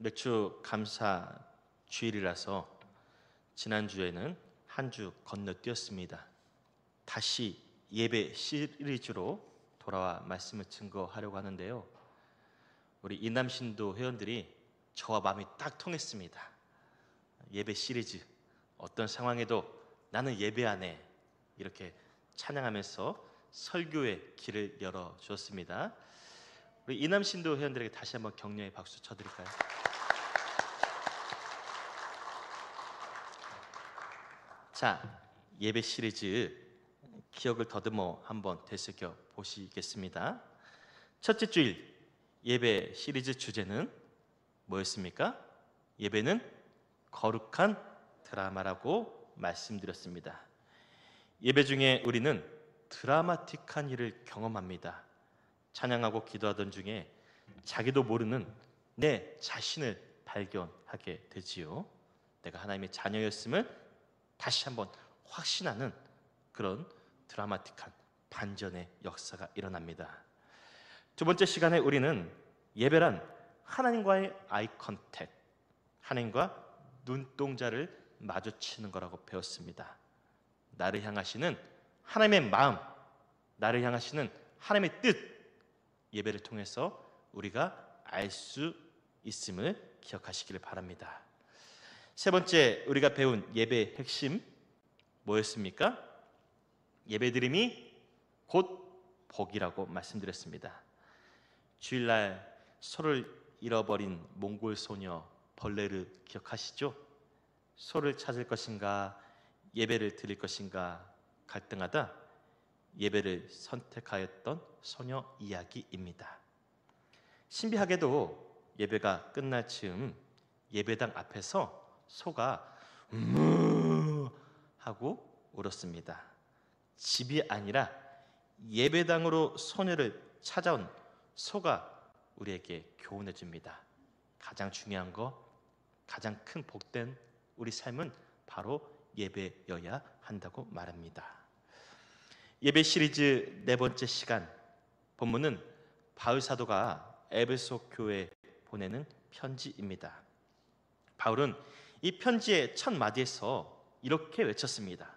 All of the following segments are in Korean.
몇 주 감사 주일이라서 지난주에는 한 주 건너뛰었습니다. 다시 예배 시리즈로 돌아와 말씀을 증거하려고 하는데요. 우리 이남신도 회원들이 저와 마음이 딱 통했습니다. 예배 시리즈, 어떤 상황에도 나는 예배 안에 이렇게 찬양하면서 설교의 길을 열어주었습니다. 우리 이남신도 회원들에게 다시 한번 격려의 박수 쳐드릴까요? 자, 예배 시리즈 기억을 더듬어 한번 되새겨 보시겠습니다. 첫째 주일 예배 시리즈 주제는 뭐였습니까? 예배는 거룩한 드라마라고 말씀드렸습니다. 예배 중에 우리는 드라마틱한 일을 경험합니다. 찬양하고 기도하던 중에 자기도 모르는 내 자신을 발견하게 되지요. 내가 하나님의 자녀였음을 다시 한번 확신하는 그런 드라마틱한 반전의 역사가 일어납니다. 두 번째 시간에 우리는 예배란 하나님과의 아이 컨택, 하나님과 눈동자를 마주치는 거라고 배웠습니다. 나를 향하시는 하나님의 마음, 나를 향하시는 하나님의 뜻, 예배를 통해서 우리가 알 수 있음을 기억하시기를 바랍니다. 세 번째 우리가 배운 예배의 핵심 뭐였습니까? 예배드림이 곧 복이라고 말씀드렸습니다. 주일날 소를 잃어버린 몽골 소녀 벌레르 기억하시죠? 소를 찾을 것인가 예배를 드릴 것인가 갈등하다 예배를 선택하였던 소녀 이야기입니다. 신비하게도 예배가 끝날 즈음 예배당 앞에서 소가 하고 울었습니다. 집이 아니라 예배당으로 소녀를 찾아온 소가 우리에게 교훈해 줍니다. 가장 중요한 거, 가장 큰 복된 우리 삶은 바로 예배여야 한다고 말합니다. 예배 시리즈 네 번째 시간 본문은 바울 사도가 에베소 교회에 보내는 편지입니다. 바울은 이 편지의 첫 마디에서 이렇게 외쳤습니다.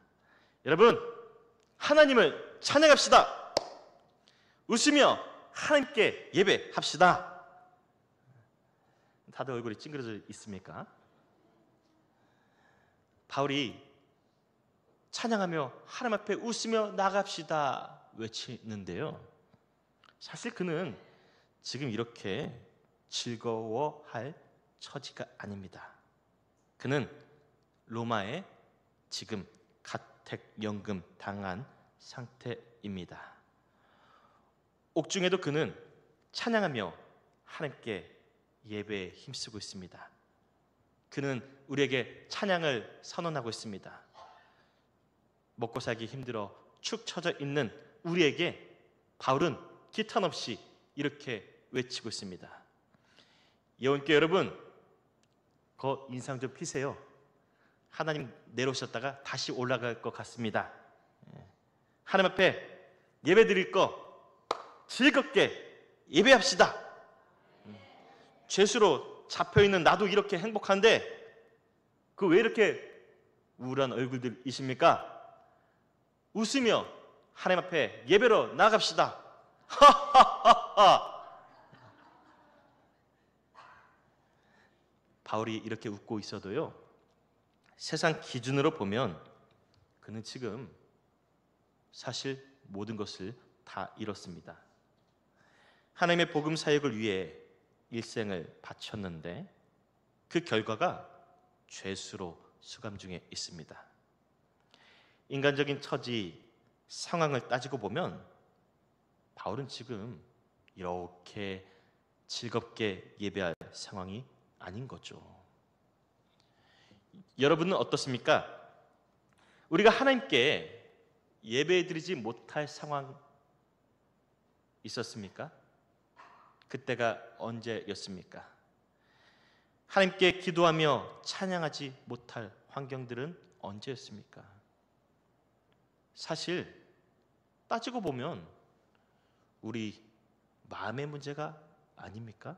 여러분, 하나님을 찬양합시다. 웃으며 하나님께 예배합시다. 다들 얼굴이 찡그려져 있습니까? 바울이 찬양하며 하나님 앞에 웃으며 나갑시다 외치는데요. 사실 그는 지금 이렇게 즐거워할 처지가 아닙니다. 그는 로마에 지금 가택연금 당한 상태입니다. 옥중에도 그는 찬양하며 하나님께 예배에 힘쓰고 있습니다. 그는 우리에게 찬양을 선언하고 있습니다. 먹고 살기 힘들어 축 처져 있는 우리에게 바울은 기탄 없이 이렇게 외치고 있습니다. 예원교 여러분, 그 인상 좀 피세요. 하나님 내려오셨다가 다시 올라갈 것 같습니다. 하나님 앞에 예배 드릴 거 즐겁게 예배합시다. 죄수로 잡혀있는 나도 이렇게 행복한데 그 왜 이렇게 우울한 얼굴들이십니까? 웃으며 하나님 앞에 예배로 나갑시다. 하하하하. 바울이 이렇게 웃고 있어도요, 세상 기준으로 보면 그는 지금 사실 모든 것을 다 잃었습니다. 하나님의 복음 사역을 위해 일생을 바쳤는데 그 결과가 죄수로 수감 중에 있습니다. 인간적인 처지, 상황을 따지고 보면 바울은 지금 이렇게 즐겁게 예배할 상황이 아닌 거죠. 여러분은 어떻습니까? 우리가 하나님께 예배드리지 못할 상황 있었습니까? 그때가 언제였습니까? 하나님께 기도하며 찬양하지 못할 환경들은 언제였습니까? 사실 따지고 보면 우리 마음의 문제가 아닙니까?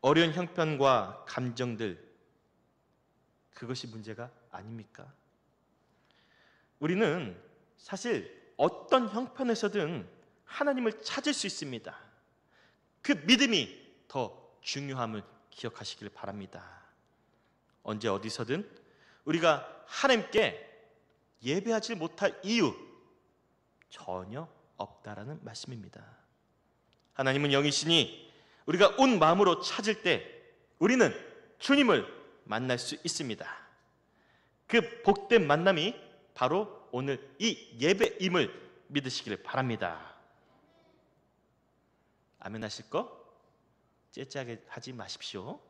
어려운 형편과 감정들, 그것이 문제가 아닙니까? 우리는 사실 어떤 형편에서든 하나님을 찾을 수 있습니다. 그 믿음이 더 중요함을 기억하시길 바랍니다. 언제 어디서든 우리가 하나님께 예배하지 못할 이유 전혀 없다라는 말씀입니다. 하나님은 영이시니 우리가 온 마음으로 찾을 때 우리는 주님을 만날 수 있습니다. 그 복된 만남이 바로 오늘 이 예배임을 믿으시기를 바랍니다. 아멘 하실 거? 째째하게 하지 마십시오.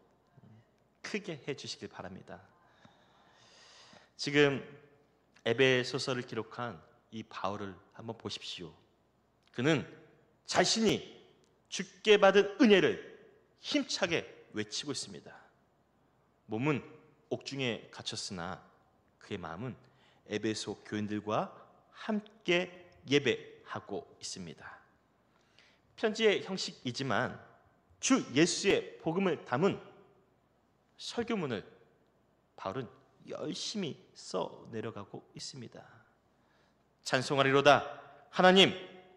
크게 해주시길 바랍니다. 지금 에베소서를 기록한 이 바울을 한번 보십시오. 그는 자신이 주께 받은 은혜를 힘차게 외치고 있습니다. 몸은 옥중에 갇혔으나 그의 마음은 에베소 교인들과 함께 예배하고 있습니다. 편지의 형식이지만 주 예수의 복음을 담은 설교문을 바울은 열심히 써 내려가고 있습니다. 찬송하리로다. 하나님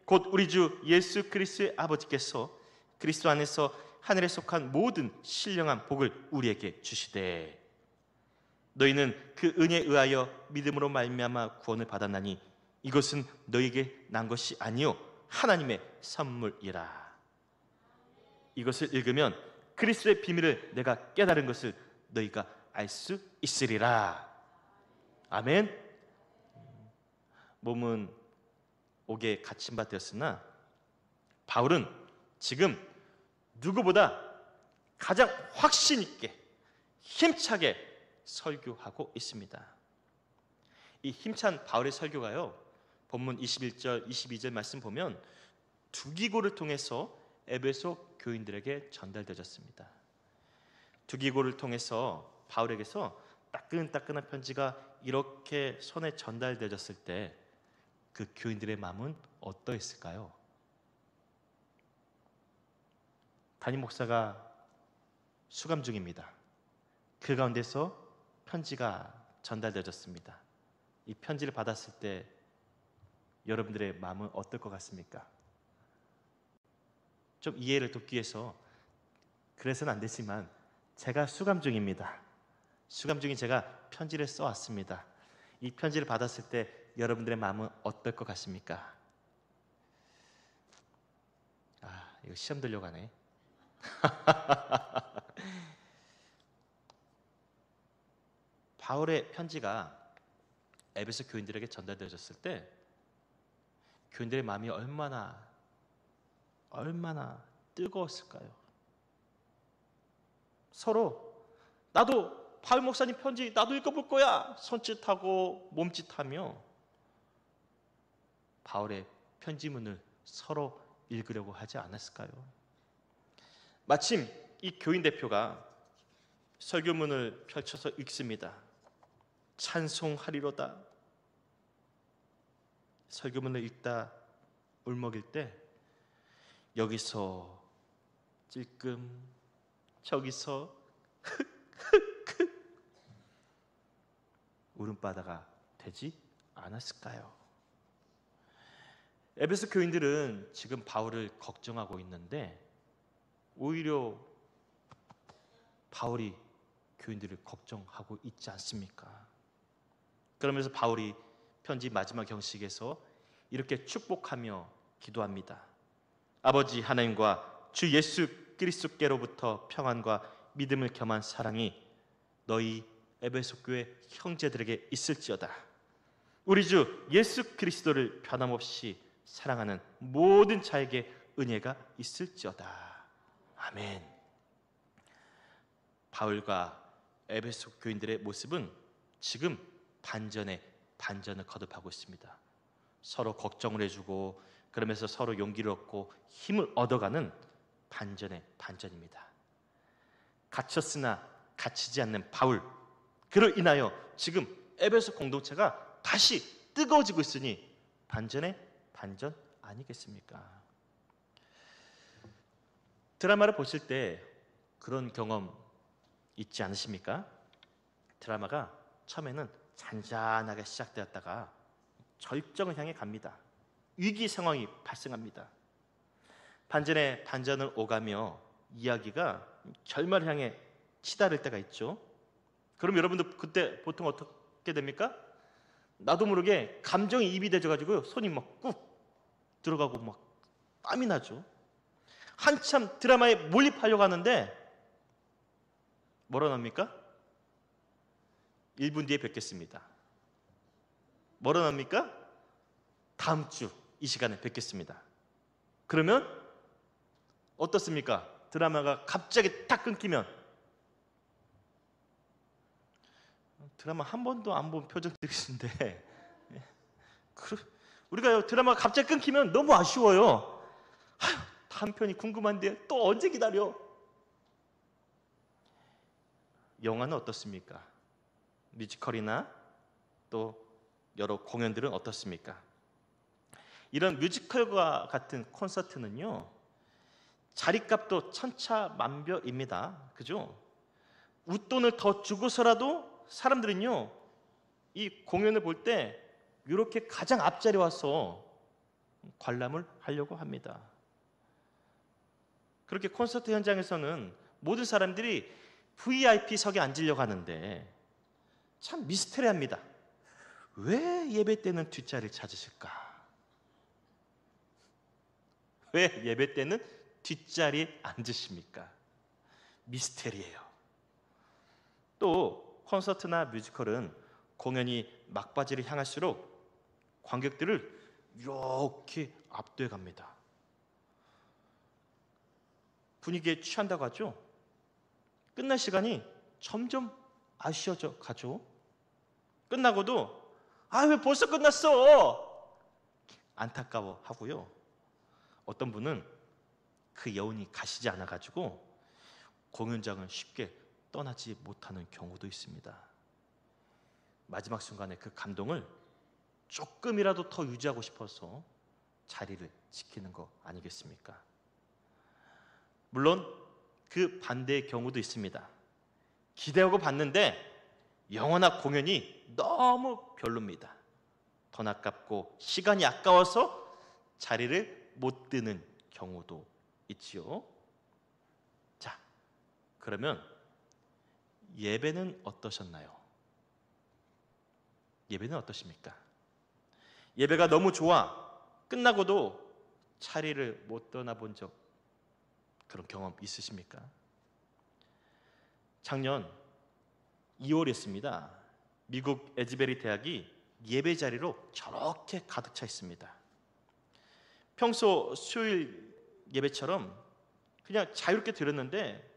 곧 우리 주 예수 그리스도의 아버지께서 그리스도 안에서 하늘에 속한 모든 신령한 복을 우리에게 주시되 너희는 그 은혜에 의하여 믿음으로 말미암아 구원을 받았나니 이것은 너희에게 난 것이 아니요 하나님의 선물이라. 이것을 읽으면 그리스도의 비밀을 내가 깨달은 것을 너희가 알 수 있으리라. 아멘. 몸은 옥에 갇힌 바 되었으나 바울은 지금 누구보다 가장 확신 있게 힘차게 설교하고 있습니다. 이 힘찬 바울의 설교가요, 본문 21절, 22절 말씀 보면 두기고를 통해서 에베소 교인들에게 전달되었습니다. 두기고를 통해서 바울에게서 따끈따끈한 편지가 이렇게 손에 전달되었을 때 그 교인들의 마음은 어떠했을까요? 담임 목사가 수감 중입니다. 그 가운데서 편지가 전달되어졌습니다. 이 편지를 받았을 때 여러분들의 마음은 어떨 것 같습니까? 좀 이해를 돕기 위해서, 그래서는 안 되지만 제가 수감 중입니다. 수감 중인 제가 편지를 써왔습니다. 이 편지를 받았을 때 여러분들의 마음은 어떨 것 같습니까? 이거 시험 들려고 하네. 바울의 편지가 에베소 교인들에게 전달되어졌을 때 교인들의 마음이 얼마나 뜨거웠을까요? 서로 나도 바울 목사님 편지 나도 읽어볼 거야 손짓하고 몸짓하며 바울의 편지문을 서로 읽으려고 하지 않았을까요? 마침 이 교인 대표가 설교문을 펼쳐서 읽습니다. 찬송하리로다. 설교문을 읽다 울먹일 때 여기서 찔끔 저기서 울음바다가 되지 않았을까요? 에베소 교인들은 지금 바울을 걱정하고 있는데 오히려 바울이 교인들을 걱정하고 있지 않습니까? 그러면서 바울이 편지 마지막 형식에서 이렇게 축복하며 기도합니다. 아버지 하나님과 주 예수 그리스도께로부터 평안과 믿음을 겸한 사랑이 너희 에베소 교회 형제들에게 있을지어다. 우리 주 예수 그리스도를 변함없이 사랑하는 모든 자에게 은혜가 있을지어다. 아멘. 바울과 에베소 교인들의 모습은 지금 반전에 반전을 거듭하고 있습니다. 서로 걱정을 해주고 그러면서 서로 용기를 얻고 힘을 얻어가는 반전의 반전입니다. 갇혔으나 갇히지 않는 바울, 그로 인하여 지금 에베소 공동체가 다시 뜨거워지고 있으니 반전의 반전 아니겠습니까? 드라마를 보실 때 그런 경험 있지 않으십니까? 드라마가 처음에는 잔잔하게 시작되었다가 절정을 향해 갑니다. 위기 상황이 발생합니다. 반전에 반전을 오가며 이야기가 결말을 향해 치달을 때가 있죠. 그럼 여러분들 그때 보통 어떻게 됩니까? 나도 모르게 감정이 입이 되져가지고 손이 막 꾹 들어가고 막 땀이 나죠. 한참 드라마에 몰입하려고 하는데 뭐라 납니까? 1분 뒤에 뵙겠습니다. 뭐라 납니까? 다음 주 이 시간에 뵙겠습니다. 그러면 어떻습니까? 드라마가 갑자기 딱 끊기면 드라마 한 번도 안 본 표정들이신데 우리가 드라마가 갑자기 끊기면 너무 아쉬워요. 아휴, 다음 편이 궁금한데 또 언제 기다려? 영화는 어떻습니까? 뮤지컬이나 또 여러 공연들은 어떻습니까? 이런 뮤지컬과 같은 콘서트는요, 자리값도 천차만별입니다. 그죠? 웃돈을 더 주고서라도 사람들은요, 이 공연을 볼 때 이렇게 가장 앞자리에 와서 관람을 하려고 합니다. 그렇게 콘서트 현장에서는 모든 사람들이 VIP석에 앉으려고 하는데 참 미스테리합니다. 왜 예배 때는 뒷자리를 찾으실까? 왜 예배 때는 뒷자리에 앉으십니까? 미스테리예요. 또 콘서트나 뮤지컬은 공연이 막바지를 향할수록 관객들을 이렇게 압도해 갑니다. 분위기에 취한다고 하죠. 끝날 시간이 점점 아쉬워져 가죠. 끝나고도 왜 벌써 끝났어? 안타까워 하고요. 어떤 분은 그 여운이 가시지 않아 가지고 공연장을 쉽게 떠나지 못하는 경우도 있습니다. 마지막 순간에 그 감동을 조금이라도 더 유지하고 싶어서 자리를 지키는 거 아니겠습니까? 물론 그 반대의 경우도 있습니다. 기대하고 봤는데 영화나 공연이 너무 별로입니다. 돈 아깝고 시간이 아까워서 자리를 못 드는 경우도 있지요. 자, 그러면 예배는 어떠셨나요? 예배는 어떠십니까? 예배가 너무 좋아 끝나고도 자리를 못 떠나본 적 그런 경험 있으십니까? 작년 2월이었습니다. 미국 에즈베리 대학이 예배 자리로 저렇게 가득 차 있습니다. 평소 수요일 예배처럼 그냥 자유롭게 드렸는데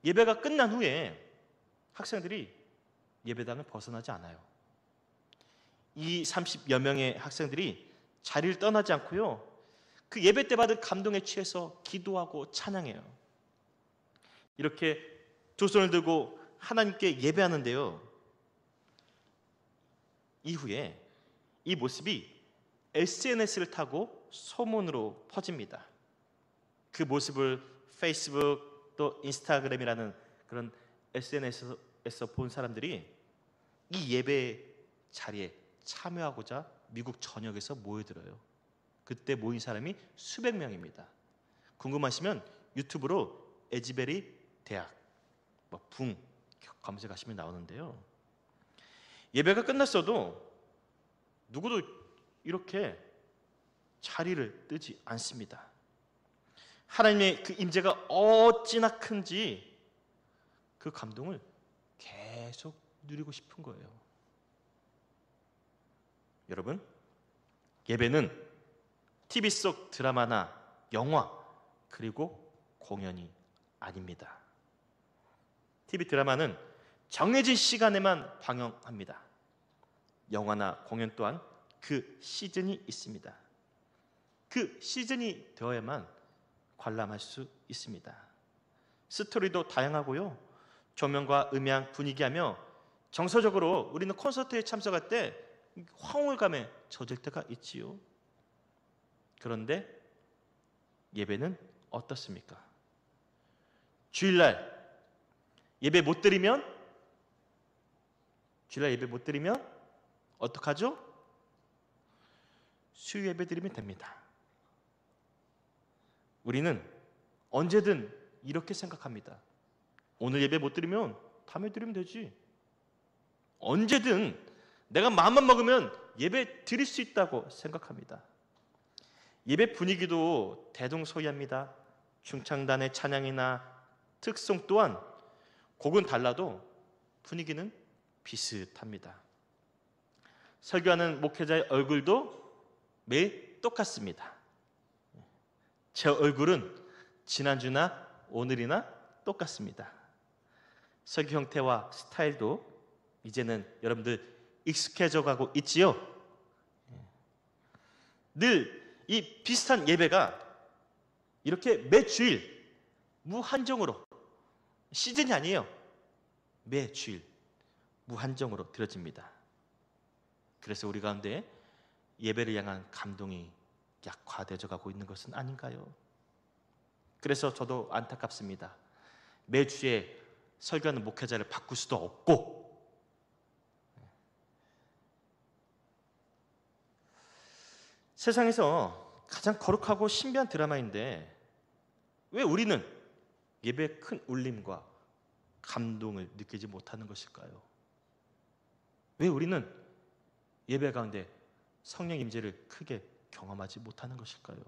예배가 끝난 후에 학생들이 예배당을 벗어나지 않아요. 30여 명의 학생들이 자리를 떠나지 않고요. 그 예배 때 받은 감동에 취해서 기도하고 찬양해요. 이렇게 두 손을 들고 하나님께 예배하는데요. 이후에 이 모습이 SNS를 타고 소문으로 퍼집니다. 그 모습을 페이스북 또 인스타그램이라는 그런 SNS에서 본 사람들이 이 예배 자리에 참여하고자 미국 전역에서 모여들어요. 그때 모인 사람이 수백 명입니다. 궁금하시면 유튜브로 에즈베리 대학 붕 검색하시면 나오는데요. 예배가 끝났어도 누구도 이렇게 자리를 뜨지 않습니다. 하나님의 그 임재가 어찌나 큰지 그 감동을 계속 누리고 싶은 거예요. 여러분, 예배는 TV 속 드라마나 영화 그리고 공연이 아닙니다. TV 드라마는 정해진 시간에만 방영합니다. 영화나 공연 또한 그 시즌이 있습니다. 그 시즌이 되어야만 관람할 수 있습니다. 스토리도 다양하고요. 조명과 음향, 분위기하며 정서적으로 우리는 콘서트에 참석할 때 황홀감에 젖을 때가 있지요. 그런데 예배는 어떻습니까? 주일날 예배 못 드리면 어떡하죠? 수요 예배 드리면 됩니다. 우리는 언제든 이렇게 생각합니다. 오늘 예배 못 드리면 다음에 드리면 되지. 언제든 내가 마음만 먹으면 예배 드릴 수 있다고 생각합니다. 예배 분위기도 대동소이합니다. 중창단의 찬양이나 특송 또한 곡은 달라도 분위기는 비슷합니다. 설교하는 목회자의 얼굴도 매일 똑같습니다. 제 얼굴은 지난주나 오늘이나 똑같습니다. 설교 형태와 스타일도 이제는 여러분들 익숙해져 가고 있지요. 늘 이 비슷한 예배가 이렇게 매주일 무한정으로, 시즌이 아니에요, 매주일 무한정으로 드려집니다. 그래서 우리 가운데 예배를 향한 감동이 약화되어 가고 있는 것은 아닌가요? 그래서 저도 안타깝습니다. 매주에 설교하는 목회자를 바꿀 수도 없고, 세상에서 가장 거룩하고 신비한 드라마인데 왜 우리는 예배의 큰 울림과 감동을 느끼지 못하는 것일까요? 왜 우리는 예배 가운데 성령 임재를 크게 경험하지 못하는 것일까요?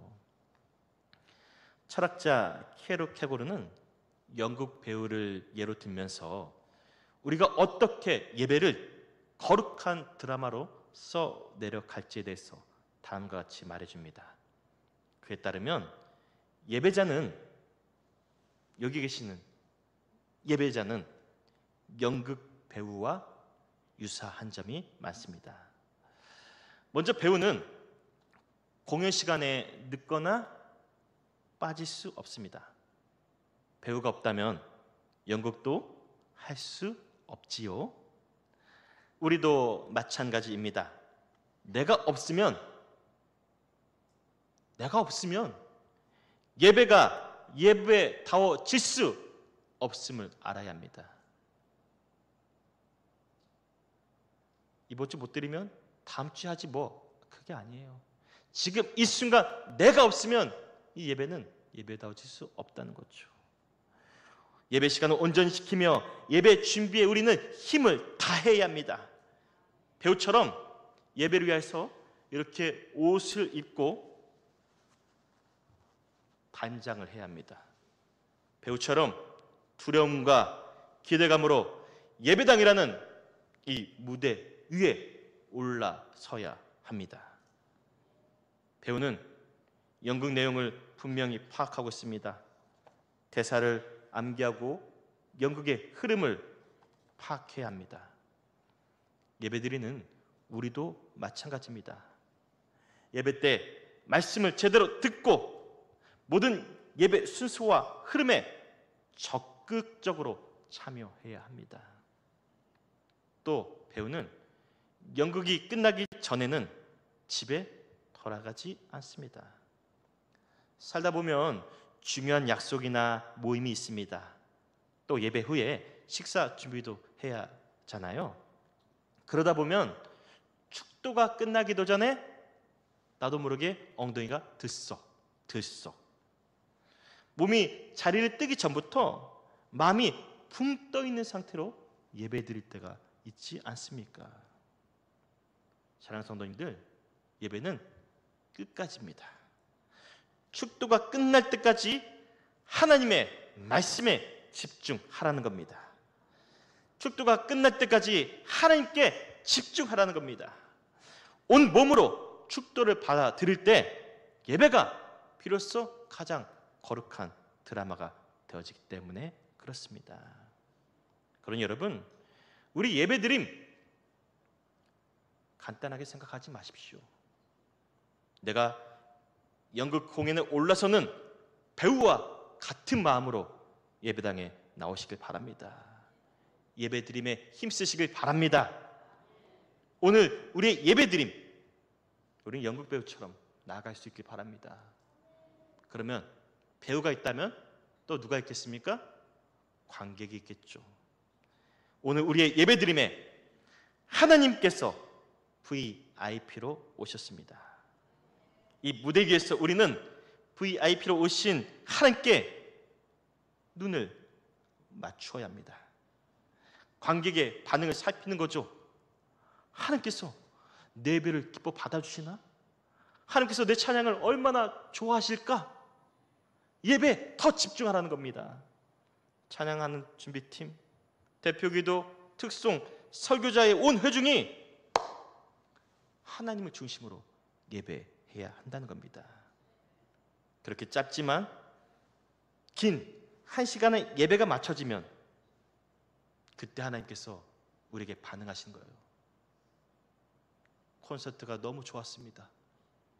철학자 케르케고르는 영국 배우를 예로 들면서 우리가 어떻게 예배를 거룩한 드라마로 써내려갈지에 대해서 다음과 같이 말해줍니다. 그에 따르면 여기 계시는 예배자는 연극 배우와 유사한 점이 많습니다. 먼저 배우는 공연 시간에 늦거나 빠질 수 없습니다. 배우가 없다면 연극도 할 수 없지요. 우리도 마찬가지입니다. 내가 없으면 예배가 예배다워질 수 없음을 알아야 합니다. 이번 주 못 드리면 다음 주에 하지 뭐, 그게 아니에요. 지금 이 순간 내가 없으면 이 예배는 예배다워질 수 없다는 거죠. 예배 시간을 온전히 지키며 예배 준비에 우리는 힘을 다해야 합니다. 배우처럼 예배를 위해서 이렇게 옷을 입고 단장을 해야 합니다. 배우처럼 두려움과 기대감으로 예배당이라는 이 무대 위에 올라서야 합니다. 배우는 연극 내용을 분명히 파악하고 있습니다. 대사를 암기하고 연극의 흐름을 파악해야 합니다. 예배드리는 우리도 마찬가지입니다. 예배 때 말씀을 제대로 듣고 모든 예배 순서와 흐름에 적극적으로 참여해야 합니다. 또 배우는 연극이 끝나기 전에는 집에 돌아가지 않습니다. 살다 보면 중요한 약속이나 모임이 있습니다. 또 예배 후에 식사 준비도 해야 하잖아요. 그러다 보면 축도가 끝나기도 전에 나도 모르게 엉덩이가 들썩 몸이 자리를 뜨기 전부터 마음이 붕 떠 있는 상태로 예배 드릴 때가 있지 않습니까? 사랑하는 성도님들, 예배는 끝까지입니다. 축도가 끝날 때까지 하나님의 말씀에 집중하라는 겁니다. 축도가 끝날 때까지 하나님께 집중하라는 겁니다. 온 몸으로 축도를 받아들일 때 예배가 비로소 가장 거룩한 드라마가 되어지기 때문에 그렇습니다. 그러니 여러분, 우리 예배드림 간단하게 생각하지 마십시오. 내가 연극 공연에 올라서는 배우와 같은 마음으로 예배당에 나오시길 바랍니다. 예배드림에 힘쓰시길 바랍니다. 오늘 우리의 예배드림, 우리는 연극 배우처럼 나아갈 수 있길 바랍니다. 그러면 배우가 있다면 또 누가 있겠습니까? 관객이 있겠죠. 오늘 우리의 예배드림에 하나님께서 VIP로 오셨습니다. 이 무대 위에서 우리는 VIP로 오신 하나님께 눈을 맞추어야 합니다. 관객의 반응을 살피는 거죠. 하나님께서 내 예배를 기뻐 받아주시나? 하나님께서 내 찬양을 얼마나 좋아하실까? 예배에 더 집중하라는 겁니다. 찬양하는 준비팀, 대표기도, 특송, 설교자의 온 회중이 하나님을 중심으로 예배해야 한다는 겁니다. 그렇게 짧지만 긴 1시간의 예배가 맞춰지면 그때 하나님께서 우리에게 반응하신 거예요. 콘서트가 너무 좋았습니다.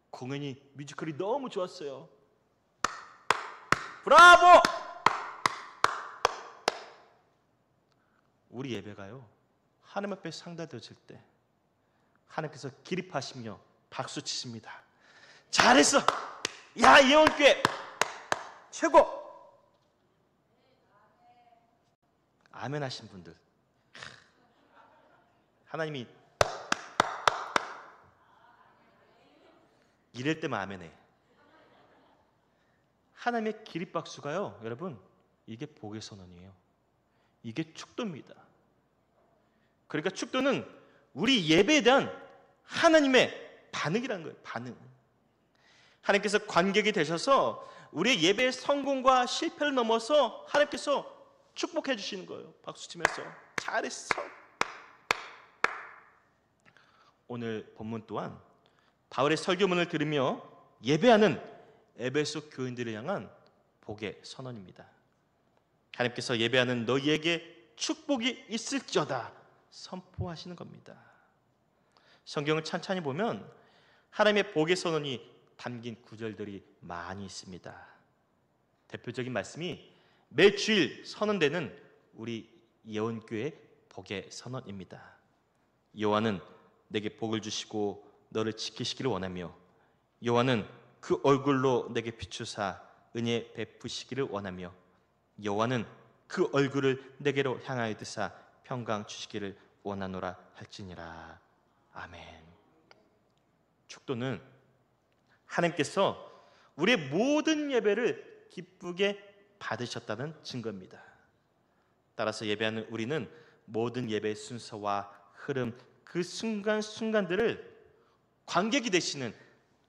공연이, 뮤지컬이 너무 좋았어요. 브라보! 우리 예배가요, 하나님 앞에 상달되어질 때 하나님께서 기립하시며 박수 치십니다. 잘했어! 야, 예원교회 최고! 아멘 하신 분들, 하나님이 이럴 때만 아멘해. 하나님의 기립박수가요, 여러분, 이게 복의 선언이에요. 이게 축도입니다. 그러니까 축도는 우리 예배에 대한 하나님의 반응이라는 거예요. 반응. 하나님께서 관객이 되셔서 우리의 예배의 성공과 실패를 넘어서 하나님께서 축복해 주시는 거예요. 박수 치면서 잘했어. 오늘 본문 또한 바울의 설교문을 들으며 예배하는 에베소 교인들을 향한 복의 선언입니다. 하나님께서 예배하는 너희에게 축복이 있을지어다 선포하시는 겁니다. 성경을 찬찬히 보면 하나님의 복의 선언이 담긴 구절들이 많이 있습니다. 대표적인 말씀이 매 주일 선언되는 우리 예원교회 복의 선언입니다. 여호와는 내게 복을 주시고 너를 지키시기를 원하며 여호와는 그 얼굴로 내게 비추사 은혜 베푸시기를 원하며 여호와는 그 얼굴을 내게로 향하여 드사 평강 주시기를 원하노라 할지니라. 아멘. 축도는 하나님께서 우리의 모든 예배를 기쁘게 받으셨다는 증거입니다. 따라서 예배하는 우리는 모든 예배의 순서와 흐름, 그 순간순간들을 관객이 되시는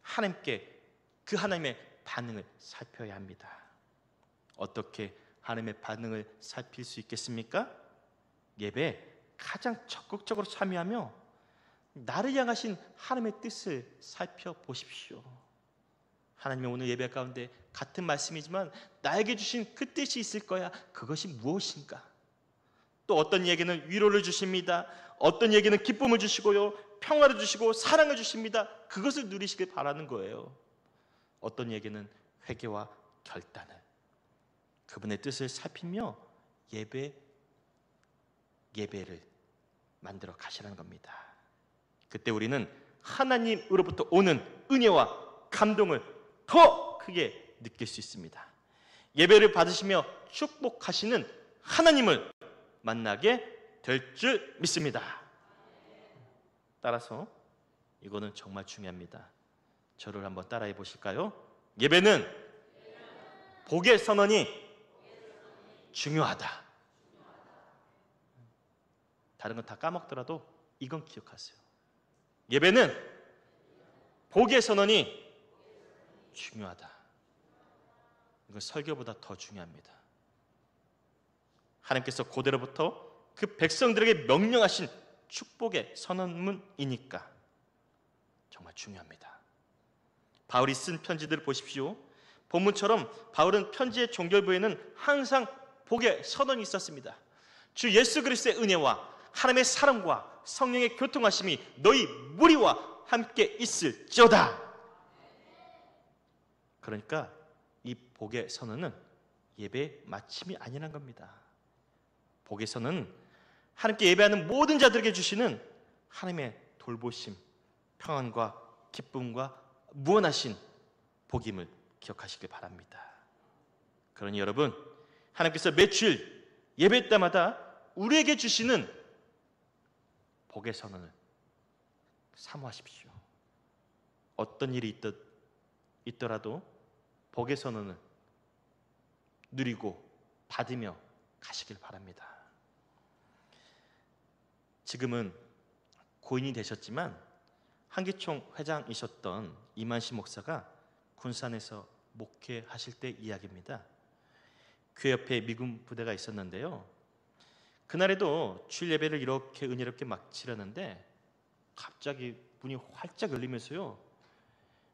하나님께 그 하나님의 반응을 살펴야 합니다. 어떻게 하나님의 반응을 살필 수 있겠습니까? 예배에 가장 적극적으로 참여하며 나를 향하신 하나님의 뜻을 살펴보십시오. 하나님의 오늘 예배 가운데 같은 말씀이지만 나에게 주신 그 뜻이 있을 거야. 그것이 무엇인가? 또 어떤 이에게는 위로를 주십니다. 어떤 이에게는 기쁨을 주시고요, 평화를 주시고 사랑을 주십니다. 그것을 누리시길 바라는 거예요. 어떤 이에게는 회개와 결단을, 그분의 뜻을 살피며 예배를 만들어 가시라는 겁니다. 그때 우리는 하나님으로부터 오는 은혜와 감동을 더 크게 느낄 수 있습니다. 예배를 받으시며 축복하시는 하나님을 만나게 될 줄 믿습니다. 따라서 이거는 정말 중요합니다. 저를 한번 따라해 보실까요? 예배는 복의 선언이 중요하다. 다른 건 다 까먹더라도 이건 기억하세요. 예배는 복의 선언이 중요하다. 이건 설교보다 더 중요합니다. 하나님께서 고대로부터 그 백성들에게 명령하신 축복의 선언문이니까 정말 중요합니다. 바울이 쓴 편지들을 보십시오. 본문처럼 바울은 편지의 종결부에는 항상 복의 선언이 있었습니다. 주 예수 그리스도의 은혜와 하나님의 사랑과 성령의 교통하심이 너희 무리와 함께 있을지어다. 그러니까 이 복의 선언은 예배의 마침이 아니란 겁니다. 복의 선언은 하나님께 예배하는 모든 자들에게 주시는 하나님의 돌보심, 평안과 기쁨과 무한하신 복임을 기억하시길 바랍니다. 그러니 여러분, 하나님께서 매주일 예배 때마다 우리에게 주시는 복의 선언을 사모하십시오. 어떤 일이 있더라도 복의 선언을 누리고 받으며 가시길 바랍니다. 지금은 고인이 되셨지만 한기총 회장이셨던 이만시 목사가 군산에서 목회하실 때 이야기입니다. 교회 옆에 미군 부대가 있었는데요, 그날에도 주일 예배를 이렇게 은혜롭게 막 치르는데 갑자기 문이 활짝 열리면서요,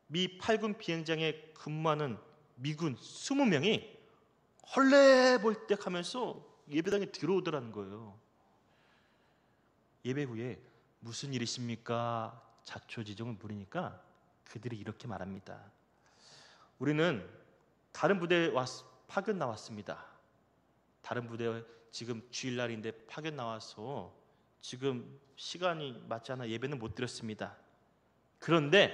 미 8군 비행장에 근무하는 미군 20명이 헐레벌떡 하면서 예배당에 들어오더라는 거예요. 예배 후에 무슨 일이십니까? 자초지종을 물으니까 그들이 이렇게 말합니다. 우리는 다른 부대에 파견 나왔습니다. 다른 부대에 지금 주일날인데 파견 나와서 지금 시간이 맞지 않아 예배는 못 드렸습니다. 그런데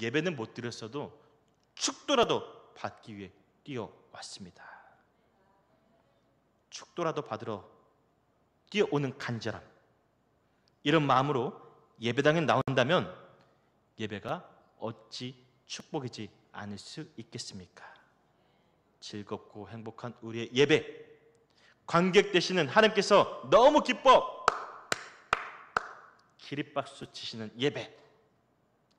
예배는 못 드렸어도 축도라도 받기 위해 뛰어왔습니다. 축도라도 받으러 뛰어오는 간절함, 이런 마음으로 예배당에 나온다면 예배가 어찌 축복이지 않을 수 있겠습니까? 즐겁고 행복한 우리의 예배, 관객 되시는 하나님께서 너무 기뻐 기립박수 치시는 예배,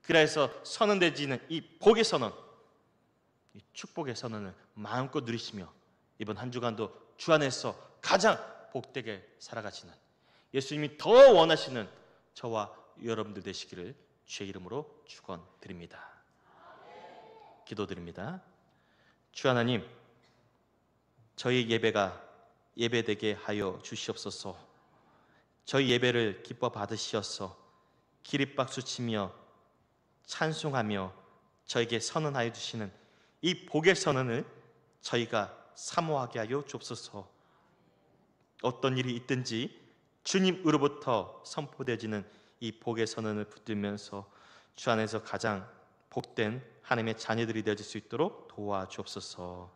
그래서 선언되지는 이 복의 선언, 이 축복의 선언을 마음껏 누리시며 이번 한 주간도 주 안에서 가장 복되게 살아가시는, 예수님이 더 원하시는 저와 여러분들 되시기를 주의 이름으로 축원드립니다. 기도드립니다. 주 하나님, 저희 예배가 예배되게 하여 주시옵소서. 저희 예배를 기뻐 받으시어서 기립박수 치며 찬송하며 저에게 선언하여 주시는 이 복의 선언을 저희가 사모하게 하여 주옵소서. 어떤 일이 있든지 주님으로부터 선포되어지는 이 복의 선언을 붙들면서 주 안에서 가장 복된 하나님의 자녀들이 되어질 수 있도록 도와주옵소서.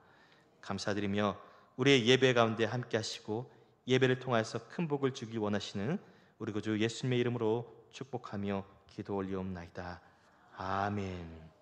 감사드리며 우리의 예배 가운데 함께 하시고 예배를 통하여서 큰 복을 주기 원하시는 우리 구주 예수님의 이름으로 축복하며 기도 올리옵나이다. 아멘.